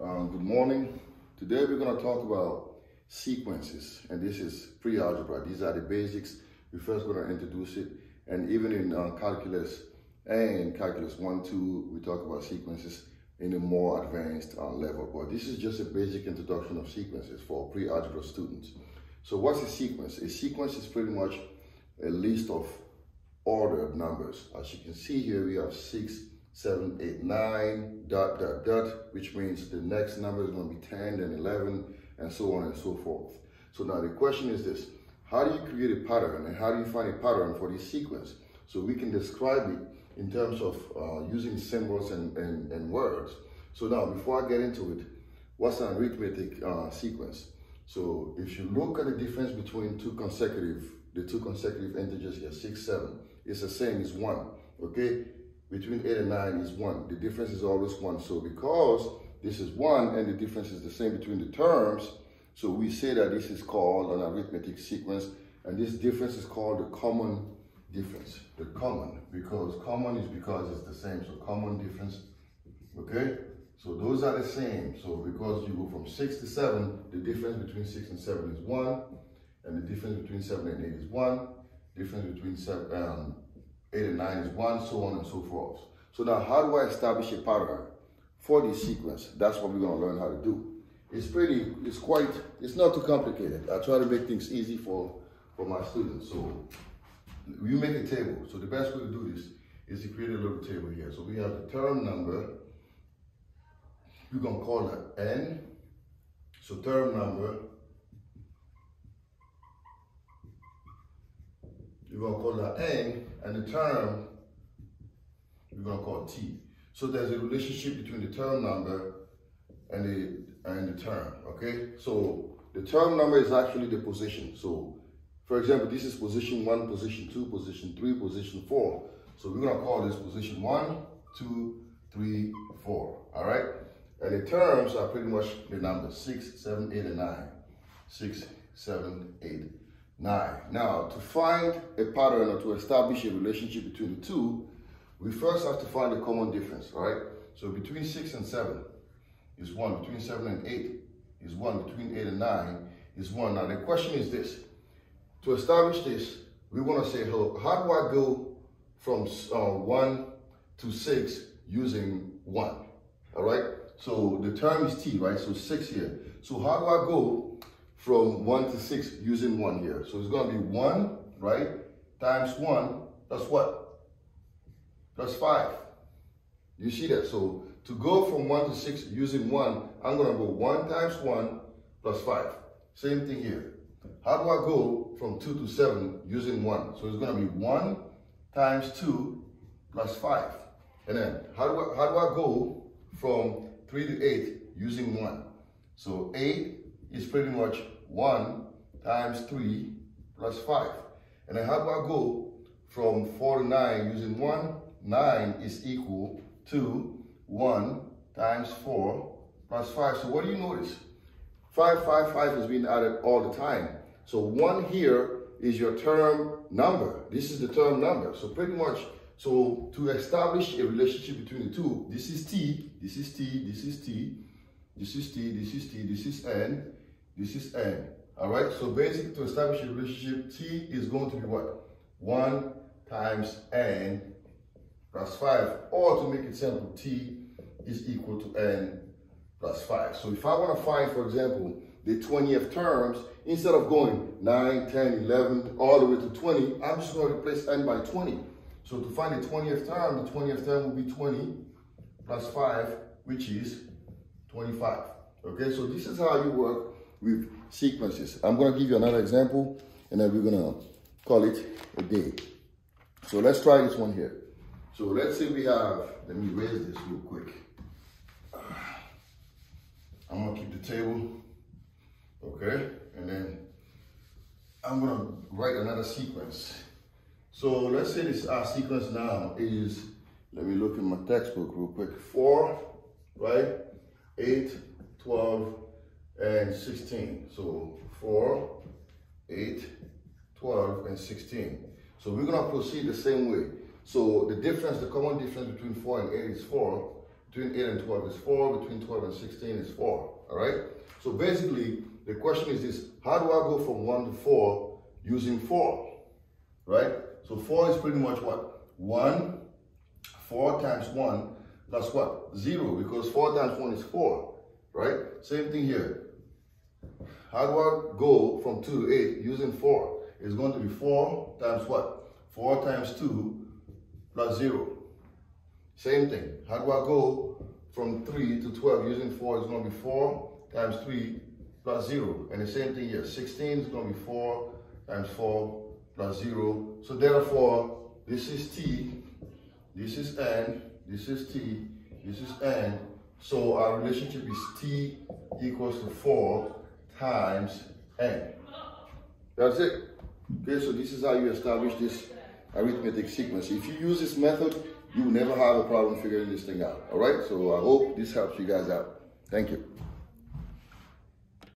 Good morning. Today we're going to talk about sequences, and this is pre-algebra. These are the basics. We're first going to introduce it, and even in calculus and calculus 1, 2, we talk about sequences in a more advanced level. But this is just a basic introduction of sequences for pre-algebra students. So what's a sequence? A sequence is pretty much a list of ordered numbers. As you can see here, we have 6, 7, 8, 9, dot, dot, dot, which means the next number is going to be 10, then 11, and so on and so forth. So now the question is this: how do you create a pattern, and how do you find a pattern for this sequence? So we can describe it in terms of using symbols and words. So now, before I get into it, what's an arithmetic sequence? So if you look at the difference between the two consecutive integers here, 6, 7, it's the same as 1, okay? Between 8 and 9 is 1. The difference is always 1. So because this is 1 and the difference is the same between the terms, so we say that this is called an arithmetic sequence, and this difference is called the common difference. The common, because common is because it's the same. So common difference, okay? So those are the same. So because you go from 6 to 7, the difference between 6 and 7 is 1, and the difference between 7 and 8 is 1. Difference between 8 and 9 is 1, so on and so forth. So now, how do I establish a pattern for this sequence? That's what we're going to learn how to do. It's not too complicated. I try to make things easy for my students. So we make a table. So the best way to do this is to create a little table here. So we have the term number. We're going to call that n. So term number, we're going to call that n, and the term, we're going to call t. So there's a relationship between the term number and the term, okay? So the term number is actually the position. So, for example, this is position 1, position 2, position 3, position 4. So we're going to call this position 1, 2, 3, 4, all right? And the terms are pretty much the numbers 6, 7, 8, and 9. 6, 7, 8, 9. Now, to find a pattern or to establish a relationship between the two, we first have to find a common difference, all right? So between 6 and 7 is 1. Between 7 and 8 is 1. Between 8 and 9 is 1. Now, the question is this. To establish this, we want to say, how do I go from 1 to 6 using 1, all right? So the term is t, right? So 6 here. So how do I go from 1 to 6 using 1 here? So it's going to be 1, right, times 1, that's what? That's 5. You see that? So to go from 1 to 6 using 1, I'm going to go 1 times 1 plus 5. Same thing here. How do I go from 2 to 7 using 1? So it's going to be 1 times 2 plus 5. And then how do I go from 3 to 8 using 1? So 8 is pretty much 1 times 3 plus 5. And then how do I go from 4 to 9 using 1? 9 is equal to 1 times 4 plus 5. So what do you notice? 5, 5, 5 is being added all the time. So 1 here is your term number. This is the term number. So pretty much, so to establish a relationship between the two, this is t, this is t, this is t, this is t, this is t, this is n, this is n. All right, so basically to establish a relationship, t is going to be what? 1 times n plus 5, or to make it simple, t is equal to n plus 5. So if I want to find, for example, the 20th terms, instead of going 9, 10, 11, all the way to 20, I'm just going to replace n by 20. So to find the 20th term will be 20 plus 5, which is 25. Okay, so this is how you work with sequences. I'm going to give you another example, and then we're going to call it a day. So let's try this one here. So let's say we have, let me erase this real quick. I'm going to keep the table, okay? And then I'm going to write another sequence. So let's say this our sequence now is, let me look in my textbook real quick, 4, right? 8, 12, and 16. So 4, 8, 12, and 16. So we're going to proceed the same way. So the difference, the common difference between 4 and 8 is 4. between 8 and 12 is 4, between 12 and 16 is 4, all right? So basically, the question is this: how do I go from 1 to 4 using 4, right? So 4 is pretty much what? 1, 4 times 1 plus what? 0, because 4 times 1 is 4, right? Same thing here. How do I go from 2 to 8 using 4? It's going to be 4 times what? 4 times 2 plus 0. Same thing. How do I go from 3 to 12 using 4? It's going to be 4 times 3 plus 0. And the same thing here. 16 is going to be 4 times 4 plus 0. So therefore, this is t, this is n, this is t, this is n. So our relationship is t equals to 4 times n. That's it. Okay, so this is how you establish this arithmetic sequence. If you use this method, you will never have a problem figuring this thing out. All right, so I hope this helps you guys out. Thank you.